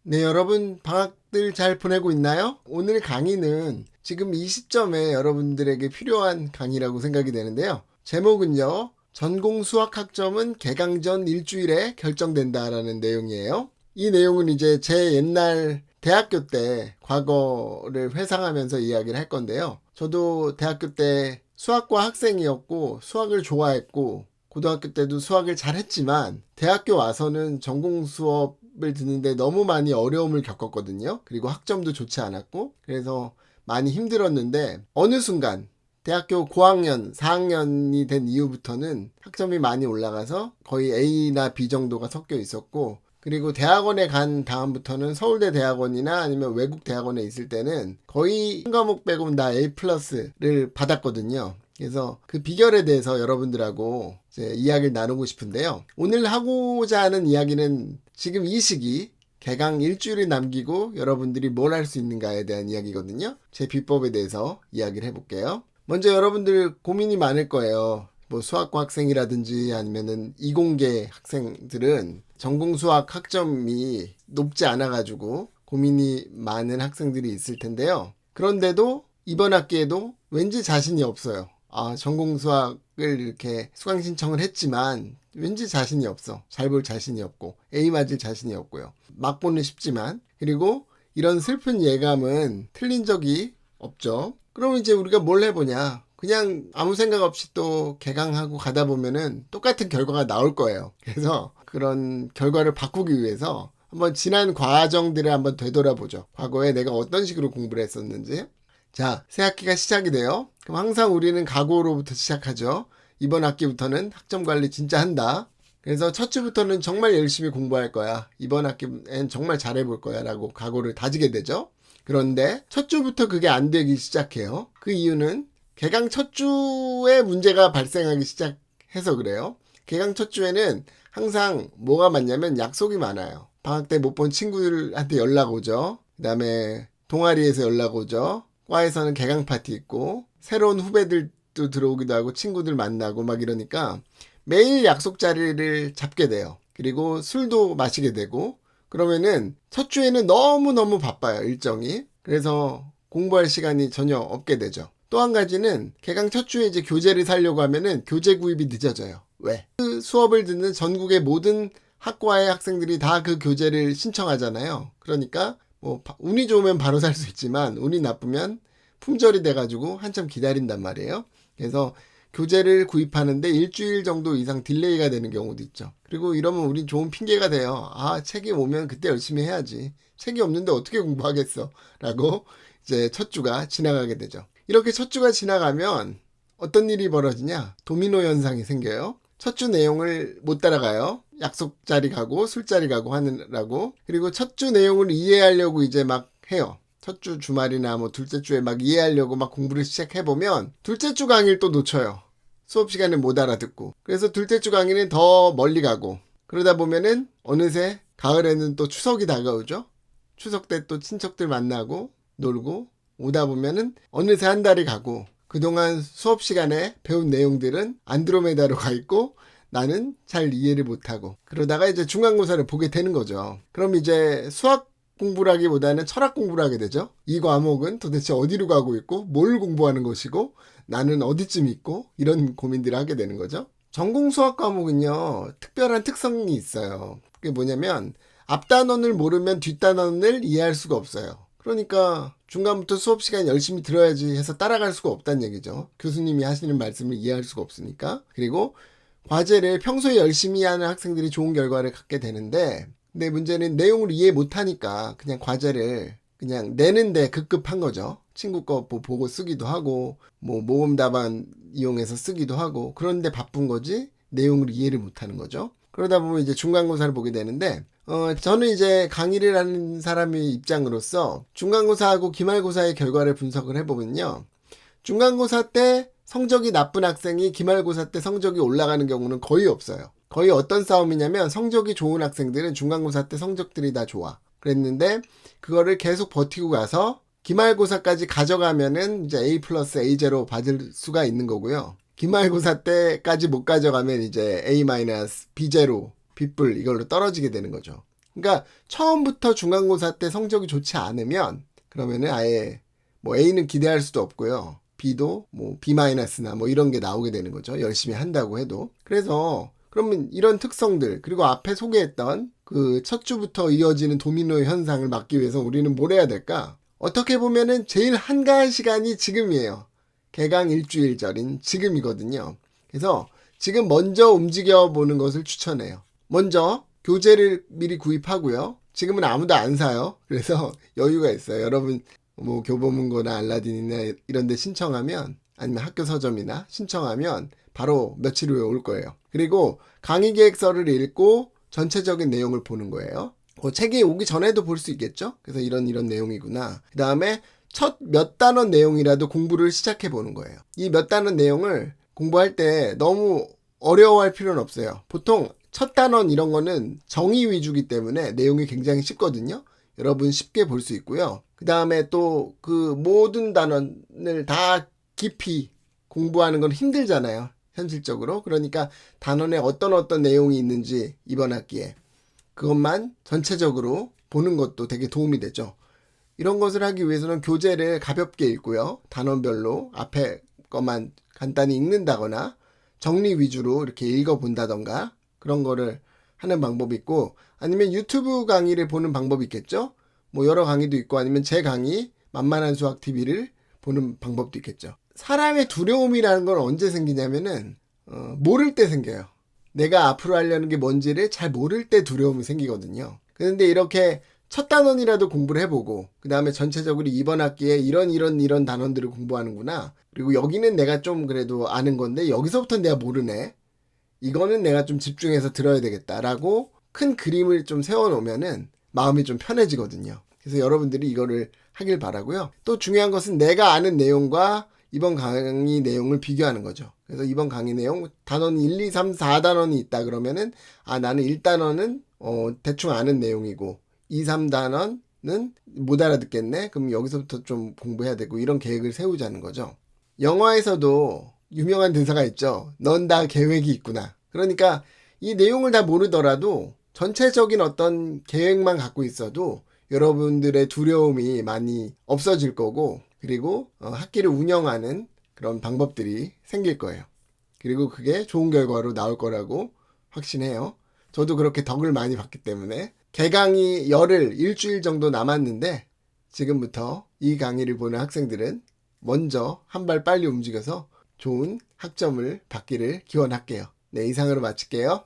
네, 여러분 방학들 잘 보내고 있나요? 오늘 강의는 지금 이 시점에 여러분들에게 필요한 강의라고 생각이 되는데요. 제목은요. 전공 수학 학점은 개강 전 일주일에 결정된다라는 내용이에요. 이 내용은 이제 제 옛날 대학교 때 과거를 회상하면서 이야기를 할 건데요. 저도 대학교 때 수학과 학생이었고 수학을 좋아했고 고등학교 때도 수학을 잘했지만 대학교 와서는 전공 수업을 듣는데 너무 많이 어려움을 겪었거든요. 그리고 학점도 좋지 않았고 그래서 많이 힘들었는데 어느 순간 대학교 고학년, 4학년이 된 이후부터는 학점이 많이 올라가서 거의 A나 B 정도가 섞여 있었고 그리고 대학원에 간 다음부터는 서울대 대학원이나 아니면 외국 대학원에 있을 때는 거의 한 과목 빼고는 다 A 플러스를 받았거든요. 그래서 그 비결에 대해서 여러분들하고 이제 이야기를 나누고 싶은데요. 오늘 하고자 하는 이야기는 지금 이 시기 개강 일주일을 남기고 여러분들이 뭘 할 수 있는가에 대한 이야기거든요. 제 비법에 대해서 이야기를 해볼게요. 먼저 여러분들 고민이 많을 거예요. 뭐 수학과 학생이라든지 아니면은 이공계 학생들은 전공 수학 학점이 높지 않아가지고 고민이 많은 학생들이 있을 텐데요. 그런데도 이번 학기에도 왠지 자신이 없어요. 전공 수학을 이렇게 수강 신청을 했지만 왠지 자신이 없어. 잘 볼 자신이 없고 A 맞을 자신이 없고요. 막고는 싶지만 그리고 이런 슬픈 예감은 틀린 적이 없죠. 그럼 이제 우리가 뭘 해보냐. 그냥 아무 생각 없이 또 개강하고 가다 보면은 똑같은 결과가 나올 거예요. 그래서 그런 결과를 바꾸기 위해서 한번 지난 과정들을 한번 되돌아보죠. 과거에 내가 어떤 식으로 공부를 했었는지. 자, 새 학기가 시작이 돼요. 그럼 항상 우리는 각오로부터 시작하죠. 이번 학기부터는 학점 관리 진짜 한다. 그래서 첫 주부터는 정말 열심히 공부할 거야. 이번 학기엔 정말 잘해볼 거야. 라고 각오를 다지게 되죠. 그런데 첫 주부터 그게 안 되기 시작해요. 그 이유는 개강 첫 주에 문제가 발생하기 시작해서 그래요. 개강 첫 주에는 항상 뭐가 많냐면 약속이 많아요. 방학 때 못 본 친구들한테 연락 오죠. 그 다음에 동아리에서 연락 오죠. 과에서는 개강 파티 있고 새로운 후배들도 들어오기도 하고 친구들 만나고 막 이러니까 매일 약속 자리를 잡게 돼요. 그리고 술도 마시게 되고 그러면은 첫 주에는 너무너무 바빠요. 일정이. 그래서 공부할 시간이 전혀 없게 되죠. 또 한 가지는 개강 첫 주에 이제 교재를 사려고 하면은 교재 구입이 늦어져요. 왜? 그 수업을 듣는 전국의 모든 학과의 학생들이 다 그 교재를 신청하잖아요. 그러니까 뭐 운이 좋으면 바로 살 수 있지만 운이 나쁘면 품절이 돼가지고 한참 기다린단 말이에요. 그래서 교재를 구입하는데 일주일 정도 이상 딜레이가 되는 경우도 있죠. 그리고 이러면 우린 좋은 핑계가 돼요. 책이 오면 그때 열심히 해야지. 책이 없는데 어떻게 공부하겠어. 라고 이제 첫 주가 지나가게 되죠. 이렇게 첫 주가 지나가면 어떤 일이 벌어지냐? 도미노 현상이 생겨요. 첫 주 내용을 못 따라가요. 약속 자리 가고 술자리 가고 하느라고. 그리고 첫 주 내용을 이해하려고 이제 막 해요. 첫 주 주말이나 뭐 둘째 주에 막 이해하려고 막 공부를 시작해보면 둘째 주 강의를 또 놓쳐요. 수업 시간에 못 알아듣고. 그래서 둘째 주 강의는 더 멀리 가고. 그러다 보면은 어느새 가을에는 또 추석이 다가오죠. 추석 때 또 친척들 만나고 놀고 오다 보면은 어느새 한 달이 가고 그동안 수업 시간에 배운 내용들은 안드로메다로 가 있고 나는 잘 이해를 못하고 그러다가 이제 중간고사를 보게 되는 거죠. 그럼 이제 수학 공부라기보다는 철학 공부를 하게 되죠. 이 과목은 도대체 어디로 가고 있고 뭘 공부하는 것이고 나는 어디쯤 있고 이런 고민들을 하게 되는 거죠. 전공 수학 과목은요. 특별한 특성이 있어요. 그게 뭐냐면 앞단원을 모르면 뒷단원을 이해할 수가 없어요. 그러니까 중간부터 수업 시간 열심히 들어야지 해서 따라갈 수가 없다는 얘기죠. 교수님이 하시는 말씀을 이해할 수가 없으니까. 그리고 과제를 평소에 열심히 하는 학생들이 좋은 결과를 갖게 되는데 근데 문제는 내용을 이해 못하니까 그냥 과제를 그냥 내는데 급급한 거죠. 친구 거 보고 쓰기도 하고 뭐 모범 답안 이용해서 쓰기도 하고 그런데 바쁜 거지 내용을 이해를 못하는 거죠. 그러다 보면 이제 중간고사를 보게 되는데 저는 이제 강의를 하는 사람의 입장으로서 중간고사하고 기말고사의 결과를 분석을 해보면요. 중간고사 때 성적이 나쁜 학생이 기말고사 때 성적이 올라가는 경우는 거의 없어요. 거의 어떤 싸움이냐면 성적이 좋은 학생들은 중간고사 때 성적들이 다 좋아. 그랬는데 그거를 계속 버티고 가서 기말고사까지 가져가면은 이제 A 플러스 A 제로 받을 수가 있는 거고요. 기말고사 때까지 못 가져가면 이제 A 마이너스 B 제로 B뿔 이걸로 떨어지게 되는 거죠. 그러니까 처음부터 중간고사 때 성적이 좋지 않으면 그러면은 아예 뭐 A는 기대할 수도 없고요. B도 뭐 B-나 뭐 이런 게 나오게 되는 거죠. 열심히 한다고 해도. 그래서 그러면 이런 특성들 그리고 앞에 소개했던 그 첫 주부터 이어지는 도미노 현상을 막기 위해서 우리는 뭘 해야 될까? 어떻게 보면은 제일 한가한 시간이 지금이에요. 개강 일주일절인 지금이거든요. 그래서 지금 먼저 움직여 보는 것을 추천해요. 먼저 교재를 미리 구입하고요. 지금은 아무도 안 사요. 그래서 여유가 있어요. 여러분 뭐 교보문고나 알라딘이나 이런 데 신청하면 아니면 학교 서점이나 신청하면 바로 며칠 후에 올 거예요. 그리고 강의 계획서를 읽고 전체적인 내용을 보는 거예요. 책이 오기 전에도 볼 수 있겠죠? 그래서 이런 내용이구나. 그 다음에 첫 몇 단원 내용이라도 공부를 시작해 보는 거예요. 이 몇 단원 내용을 공부할 때 너무 어려워할 필요는 없어요. 보통 첫 단원 이런 거는 정의 위주기 때문에 내용이 굉장히 쉽거든요. 여러분 쉽게 볼 수 있고요. 그 다음에 또 그 모든 단원을 다 깊이 공부하는 건 힘들잖아요. 현실적으로. 그러니까 단원에 어떤 내용이 있는지 이번 학기에 그것만 전체적으로 보는 것도 되게 도움이 되죠. 이런 것을 하기 위해서는 교재를 가볍게 읽고요. 단원별로 앞에 것만 간단히 읽는다거나 정리 위주로 이렇게 읽어본다던가 그런 거를 하는 방법이 있고 아니면 유튜브 강의를 보는 방법이 있겠죠. 뭐 여러 강의도 있고 아니면 제 강의 만만한 수학 TV를 보는 방법도 있겠죠. 사람의 두려움이라는 건 언제 생기냐면은 모를 때 생겨요. 내가 앞으로 하려는 게 뭔지를 잘 모를 때 두려움이 생기거든요. 그런데 이렇게 첫 단원이라도 공부를 해보고 그 다음에 전체적으로 이번 학기에 이런 단원들을 공부하는구나. 그리고 여기는 내가 좀 그래도 아는 건데 여기서부터 내가 모르네. 이거는 내가 좀 집중해서 들어야 되겠다라고 큰 그림을 좀 세워놓으면은 마음이 좀 편해지거든요. 그래서 여러분들이 이거를 하길 바라고요. 또 중요한 것은 내가 아는 내용과 이번 강의 내용을 비교하는 거죠. 그래서 이번 강의 내용 단원 1, 2, 3, 4단원이 있다 그러면은 나는 1단원은 대충 아는 내용이고 2, 3단원은 못 알아듣겠네. 그럼 여기서부터 좀 공부해야 되고 이런 계획을 세우자는 거죠. 영화에서도 유명한 대사가 있죠. 넌 다 계획이 있구나. 그러니까 이 내용을 다 모르더라도 전체적인 어떤 계획만 갖고 있어도 여러분들의 두려움이 많이 없어질 거고 그리고 학기를 운영하는 그런 방법들이 생길 거예요. 그리고 그게 좋은 결과로 나올 거라고 확신해요. 저도 그렇게 덕을 많이 봤기 때문에 개강이 열흘, 일주일 정도 남았는데 지금부터 이 강의를 보는 학생들은 먼저 한 발 빨리 움직여서 좋은 학점을 받기를 기원할게요. 네, 이상으로 마칠게요.